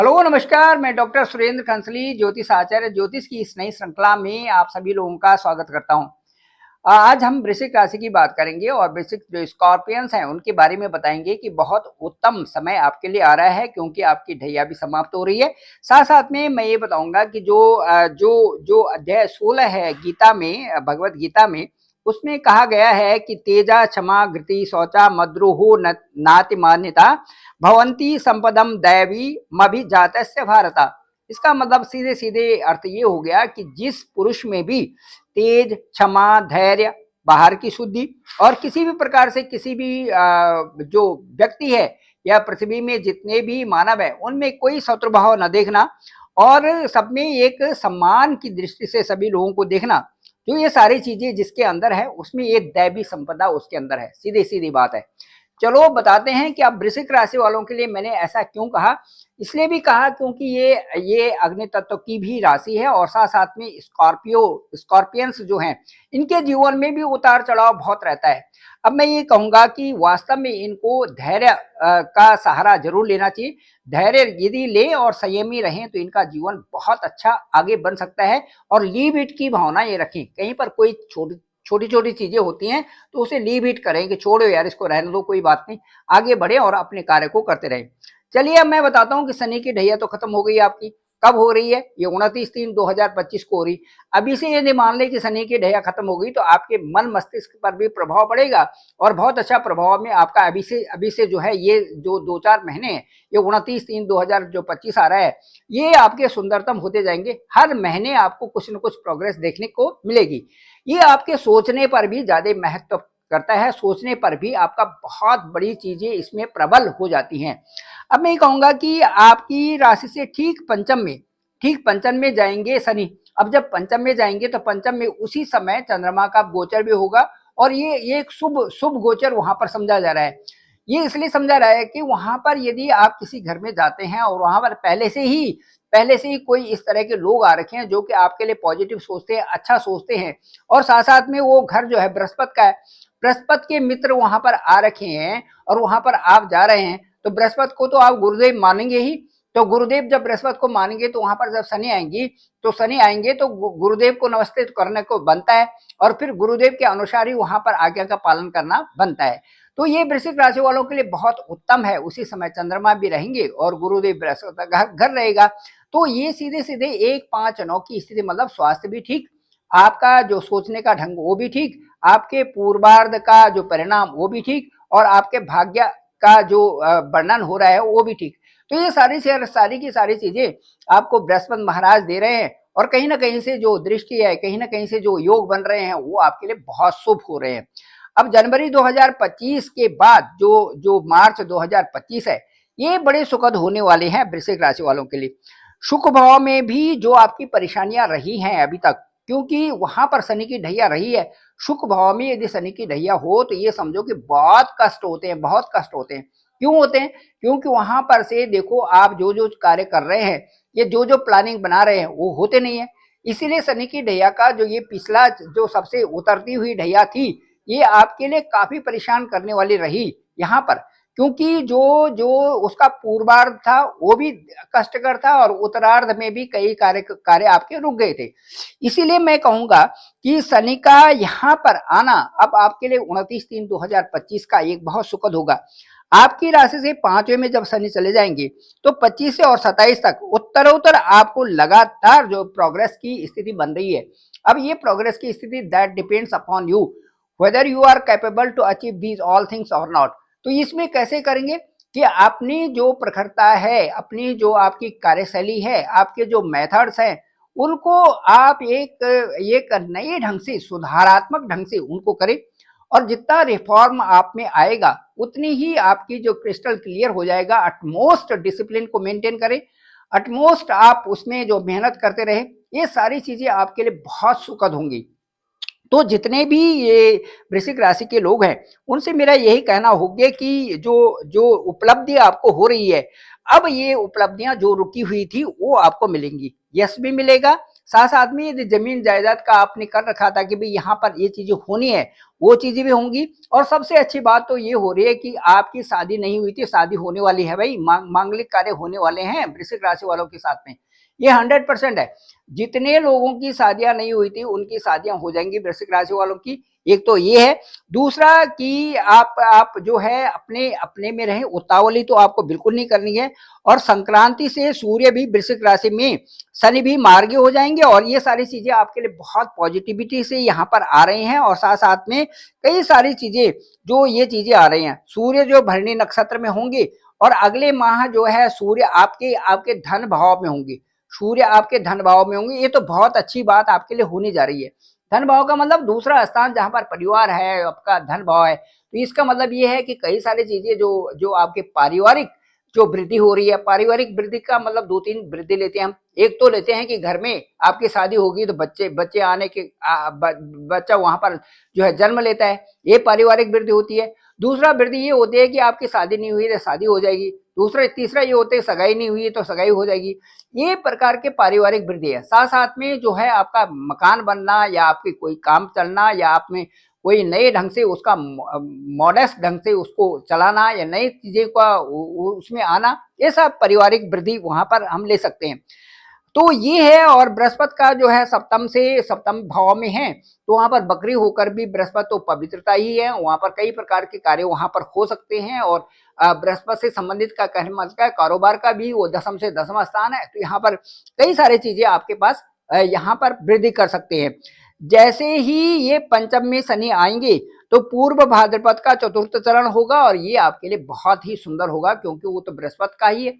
Hello नमस्कार, मैं doctor Surendra कंसली ज्योतिष आचार्य ज्योतिष की इस नई श्रृंखला में आप सभी लोगों का स्वागत करता हूं। आज हम वृश्चिक राशि की बात करेंगे और वृश्चिक जो स्कॉर्पियंस हैं उनके बारे में बताएंगे कि बहुत उत्तम समय आपके लिए आ रहा है क्योंकि आपकी ढैया भी समाप्त हो रही है। साथ साथ में मैं ये बताऊंगा कि जो अध्याय 16 है गीता में, भगवत गीता में, उसमें कहा गया है कि तेजा क्षमा घृति शौचा मद्रुहो नाति मान्यता भवंती संपदम दैवी मभिजातस्य भारता। इसका मतलब सीधे सीधे अर्थ ये हो गया कि जिस पुरुष में भी तेज, क्षमा, धैर्य, बाहर की शुद्धि और किसी भी प्रकार से किसी भी जो व्यक्ति है या पृथ्वी में जितने भी मानव है उनमें कोई शत्रुभाव न देखना और सब में एक सम्मान की दृष्टि से सभी लोगों को देखना, जो ये सारी चीजें जिसके अंदर है उसमें ये दैवी संपदा उसके अंदर है। सीधी सीधी बात है। चलो बताते हैं कि अब वृश्चिक राशि वालों के लिए मैंने ऐसा क्यों कहा। इसलिए भी कहा क्योंकि ये अग्नि तत्व की भी राशि है और साथ साथ में स्कॉर्पियंस जो हैं इनके जीवन में भी उतार चढ़ाव बहुत रहता है। अब मैं ये कहूंगा कि वास्तव में इनको धैर्य का सहारा जरूर लेना चाहिए। धैर्य यदि लें और संयमी रहें तो इनका जीवन बहुत अच्छा आगे बन सकता है। और लीव इट की भावना ये रखें, कहीं पर कोई छोटी छोटी चीजें होती हैं तो उसे लीव इट करें कि छोड़ो यार, इसको रहने दो, कोई बात नहीं, आगे बढ़े और अपने कार्य को करते रहें। चलिए अब मैं बताता हूं कि शनि की ढैया तो खत्म हो गई आपकी। कब हो रही है? ये 29/3/2025 को हो रही। अभी से यदि मान लें कि शनि की ढैया खत्म हो गई तो आपके मन मस्तिष्क पर भी प्रभाव पड़ेगा और बहुत अच्छा प्रभाव में आपका अभी से जो है ये जो 2-4 महीने, ये 29/3/2025 आ रहा है, ये आपके सुंदरतम होते जाएंगे। हर महीने आपको कुछ न कुछ प्रोग्रेस देखने को मिलेगी। ये आपके सोचने पर भी ज्यादा महत्व करता है, सोचने पर भी आपका बहुत बड़ी चीजें इसमें प्रबल हो जाती हैं। अब मैं ये कहूंगा कि आपकी राशि से ठीक पंचम में जाएंगे शनि। अब जब पंचम में जाएंगे तो पंचम में उसी समय चंद्रमा का गोचर भी होगा और ये एक शुभ शुभ गोचर वहां पर समझा जा रहा है। ये इसलिए समझा रहा है कि वहां पर यदि आप किसी घर में जाते हैं और वहां पर पहले से ही कोई इस तरह के लोग आ रखे हैं जो कि आपके लिए पॉजिटिव सोचते हैं, अच्छा सोचते हैं, और साथ साथ में वो घर जो है बृहस्पति का है, बृहस्पति के मित्र वहां पर आ रखे हैं और वहां पर आप जा रहे हैं, तो बृहस्पति को तो आप गुरुदेव मानेंगे ही। तो गुरुदेव जब बृहस्पति को मानेंगे तो वहां पर जब शनि आएंगे तो गुरुदेव को नमस्ते करने को बनता है और फिर गुरुदेव के अनुसार ही वहां पर आज्ञा का पालन करना बनता है। तो ये वृश्चिक राशि वालों के लिए बहुत उत्तम है। उसी समय चंद्रमा भी रहेंगे और गुरुदेव बृहस्पति का घर रहेगा। तो ये सीधे सीधे 1-5-9 की स्थिति, मतलब स्वास्थ्य भी ठीक, आपका जो सोचने का ढंग वो भी ठीक, आपके पूर्वार्ध का जो परिणाम वो भी ठीक, और आपके भाग्य का जो वर्णन हो रहा है वो भी ठीक। तो ये सारी की सारी चीजें आपको बृहस्पति महाराज दे रहे हैं और कहीं ना कहीं से जो दृष्टि है, कहीं ना कहीं से जो योग बन रहे हैं वो आपके लिए बहुत शुभ हो रहे हैं। अब जनवरी 2025 के बाद जो जो मार्च 2025 है, ये बड़े सुखद होने वाले हैं वृश्चिक राशि वालों के लिए। सुख भाव में भी जो आपकी परेशानियां रही हैं अभी तक, क्योंकि वहां पर शनि की ढैया रही है, सुख भाव में यदि शनि की ढैया हो तो ये समझो कि बहुत कष्ट होते हैं, बहुत कष्ट होते हैं। क्यों होते हैं? क्योंकि वहां पर से देखो, आप जो जो कार्य कर रहे हैं, ये जो जो प्लानिंग बना रहे हैं वो होते नहीं है। इसीलिए शनि की ढैया का जो ये पिछला जो सबसे उतरती हुई ढैया थी, ये आपके लिए काफी परेशान करने वाली रही यहाँ पर, क्योंकि जो जो उसका पूर्वार्ध था वो भी कष्टकर था और उत्तरार्ध में भी कई कार्य आपके रुक गए थे। इसीलिए मैं कहूंगा कि शनि का यहाँ पर आना अब आपके लिए 29/3/2025 का एक बहुत सुखद होगा। आपकी राशि से 5वें में जब शनि चले जाएंगे तो 25 से और 27 तक उत्तरोत्तर आपको लगातार जो प्रोग्रेस की स्थिति बन रही है। अब ये प्रोग्रेस की स्थिति that depends upon you whether you are capable to achieve these all things और नॉट। तो इसमें कैसे करेंगे कि अपनी जो प्रखरता है, अपनी जो आपकी कार्यशैली है, आपके जो मेथड्स हैं, उनको आप एक नए ढंग से, सुधारात्मक ढंग से उनको करें। और जितना रिफॉर्म आप में आएगा उतनी ही आपकी जो क्रिस्टल क्लियर हो जाएगा। अटमोस्ट डिसिप्लिन को मेंटेन करें, अटमोस्ट आप उसमें जो मेहनत करते रहे, ये सारी चीजें आपके लिए बहुत सुखद होंगी। तो जितने भी ये वृश्चिक राशि के लोग हैं उनसे मेरा यही कहना होगा कि जो जो उपलब्धि आपको हो रही है, अब ये उपलब्धियां जो रुकी हुई थी वो आपको मिलेंगी, यश भी मिलेगा। साथ साथ में यदि जमीन जायदाद का आपने कर रखा था कि भाई यहाँ पर ये चीजें होनी है, वो चीजें भी होंगी। और सबसे अच्छी बात तो ये हो रही है कि आपकी शादी नहीं हुई थी, शादी होने वाली है भाई, मांगलिक कार्य होने वाले हैं वृश्चिक राशि वालों के साथ में, ये 100% है। जितने लोगों की शादियां नहीं हुई थी उनकी शादियां हो जाएंगी वृश्चिक राशि वालों की, एक तो ये है। दूसरा कि आप जो है अपने अपने में रहें, उतावली तो आपको बिल्कुल नहीं करनी है। और संक्रांति से सूर्य भी वृश्चिक राशि में, शनि भी मार्गी हो जाएंगे, और ये सारी चीजें आपके लिए बहुत पॉजिटिविटी से यहाँ पर आ रही हैं। और साथ साथ में कई सारी चीजें जो ये चीजें आ रही हैं, सूर्य जो भरणी नक्षत्र में होंगे, और अगले माह जो है सूर्य आपके आपके धन भाव में होंगे, सूर्य आपके धन भाव में होंगे। ये तो बहुत अच्छी बात आपके लिए होने जा रही है। धन भाव का मतलब दूसरा स्थान जहां पर परिवार है, आपका धन भाव है, तो इसका मतलब ये है कि कई सारी चीजें जो जो आपके पारिवारिक जो वृद्धि हो रही है, पारिवारिक वृद्धि का मतलब दो तीन वृद्धि लेते हैं हम। एक तो लेते हैं कि घर में आपकी शादी होगी तो बच्चे बच्चे आने के बच्चा वहां पर जो है जन्म लेता है, ये पारिवारिक वृद्धि होती है। दूसरा वृद्धि ये होती है कि आपकी शादी नहीं हुई तो शादी हो जाएगी। दूसरा तीसरा ये होते है सगाई नहीं हुई तो सगाई हो जाएगी। ये प्रकार के पारिवारिक वृद्धि है। साथ साथ में जो है आपका मकान बनना, या आपके कोई काम चलना, या आप में कोई नए ढंग से उसका मॉडेस्ट ढंग से उसको चलाना, या नई चीजें का उसमें आना, ये सब पारिवारिक वृद्धि वहां पर हम ले सकते हैं। तो ये है। और बृहस्पति का जो है सप्तम से सप्तम भाव में है, तो वहां पर बकरी होकर भी बृहस्पति तो पवित्रता ही है, वहां पर कई प्रकार के कार्य वहां पर हो सकते हैं। और बृहस्पति से संबंधित का कहने मतलब है कारोबार का भी वो दसम से दसवां स्थान है, तो यहाँ पर कई सारी चीजें आपके पास यहाँ पर वृद्धि कर सकते हैं। जैसे ही ये पंचम में शनि आएंगे तो पूर्व भाद्रपद का चतुर्थ चरण होगा, और ये आपके लिए बहुत ही सुंदर होगा क्योंकि वो तो बृहस्पति का ही है।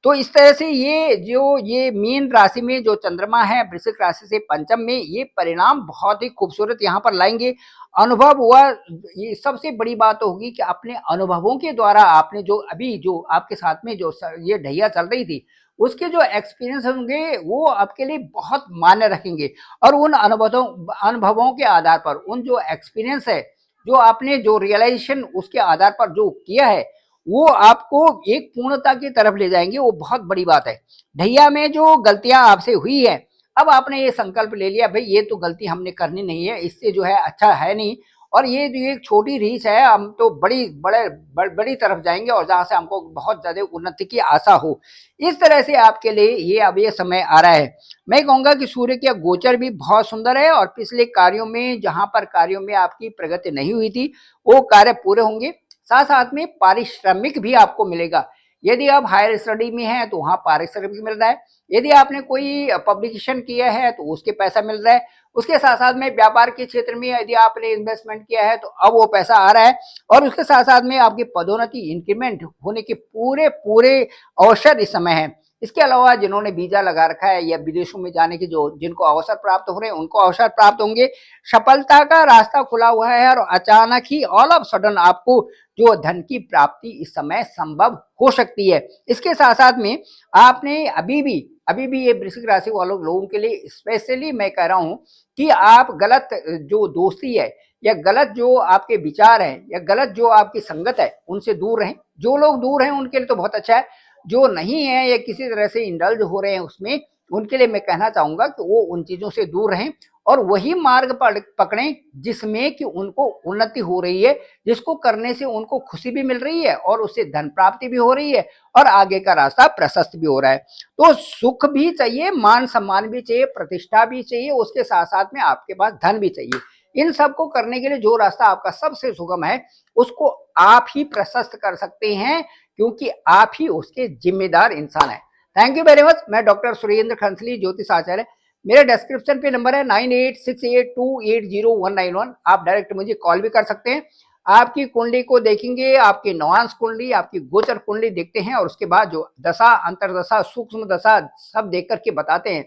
तो इस तरह से ये मीन राशि में जो चंद्रमा है वृश्चिक राशि से पंचम में, ये परिणाम बहुत ही खूबसूरत यहाँ पर लाएंगे। अनुभव हुआ, ये सबसे बड़ी बात होगी कि अपने अनुभवों के द्वारा आपने जो अभी जो आपके साथ में जो ये ढैया चल रही थी, उसके जो एक्सपीरियंस होंगे वो आपके लिए बहुत मायने रखेंगे। और उन अनुभवों के आधार पर, उन जो एक्सपीरियंस है, जो आपने जो रियलाइजेशन उसके आधार पर जो किया है, वो आपको एक पूर्णता की तरफ ले जाएंगे। वो बहुत बड़ी बात है। ढैया में जो गलतियां आपसे हुई है, अब आपने ये संकल्प ले लिया भाई ये तो गलती हमने करनी नहीं है, इससे जो है अच्छा है नहीं, और ये जो एक छोटी रीच है, हम तो बड़ी तरफ जाएंगे, और जहां से हमको बहुत ज्यादा उन्नति की आशा हो। इस तरह से आपके लिए ये अब ये समय आ रहा है। मैं कहूंगा कि सूर्य का गोचर भी बहुत सुंदर है, और पिछले कार्यों में जहां पर कार्यों में आपकी प्रगति नहीं हुई थी वो कार्य पूरे होंगे। साथ साथ में पारिश्रमिक भी आपको मिलेगा। यदि आप हायर स्टडी में हैं तो वहाँ पारिश्रमिक मिल रहा है। यदि आपने कोई पब्लिकेशन किया है तो उसके पैसा मिल रहा है। उसके साथ साथ में व्यापार के क्षेत्र में यदि आपने इन्वेस्टमेंट किया है तो अब वो पैसा आ रहा है। और उसके साथ साथ में आपकी पदोन्नति, इंक्रीमेंट होने के पूरे पूरे अवसर इस समय है। इसके अलावा जिन्होंने वीजा लगा रखा है या विदेशों में जाने की जो जिनको अवसर प्राप्त हो रहे हैं उनको अवसर प्राप्त होंगे। सफलता का रास्ता खुला हुआ है, और अचानक ही ऑल ऑफ सडन आपको जो धन की प्राप्ति इस समय संभव हो सकती है। इसके साथ साथ में आपने अभी भी ये वृश्चिक राशि वालों लोगों के लिए स्पेशली मैं कह रहा हूं कि आप गलत जो दोस्ती है, या गलत जो आपके विचार है, या गलत जो आपकी संगत है, उनसे दूर रहें। जो लोग दूर हैं उनके लिए तो बहुत अच्छा है, जो नहीं है या किसी तरह से इंडल्ज हो रहे हैं उसमें, उनके लिए मैं कहना चाहूंगा कि वो उन चीजों से दूर रहें, और वही मार्ग पकड़ें जिसमें कि उनको उन्नति हो रही है, जिसको करने से उनको खुशी भी मिल रही है, और उससे धन प्राप्ति भी हो रही है, और आगे का रास्ता प्रशस्त भी हो रहा है। तो सुख भी चाहिए, मान सम्मान भी चाहिए, प्रतिष्ठा भी चाहिए, उसके साथ साथ में आपके पास धन भी चाहिए। इन सबको करने के लिए जो रास्ता आपका सबसे सुगम है उसको आप ही प्रशस्त कर सकते हैं, क्योंकि आप ही उसके जिम्मेदार इंसान हैं। Thank you very much. मैं डॉक्टर सुरेंद्र खंसली, ज्योतिष आचार्य। मेरे डिस्क्रिप्शन पे नंबर है 9868280191। आप डायरेक्ट मुझे कॉल भी कर सकते हैं। आपकी कुंडली को देखेंगे, आपकी नवांश कुंडली, आपकी गोचर कुंडली देखते हैं, और उसके बाद जो दशा, अंतरदशा, सूक्ष्म दशा सब देख करके बताते हैं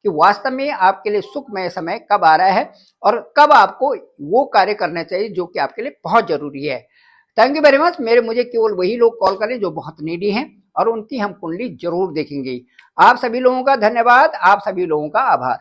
कि वास्तव में आपके लिए सुखमय समय कब आ रहा है, और कब आपको वो कार्य करना चाहिए जो कि आपके लिए बहुत जरूरी है। Thank you very much. मुझे केवल वही लोग कॉल करें जो बहुत नीडी हैं, और उनकी हम कुंडली जरूर देखेंगे। आप सभी लोगों का धन्यवाद, आप सभी लोगों का आभार।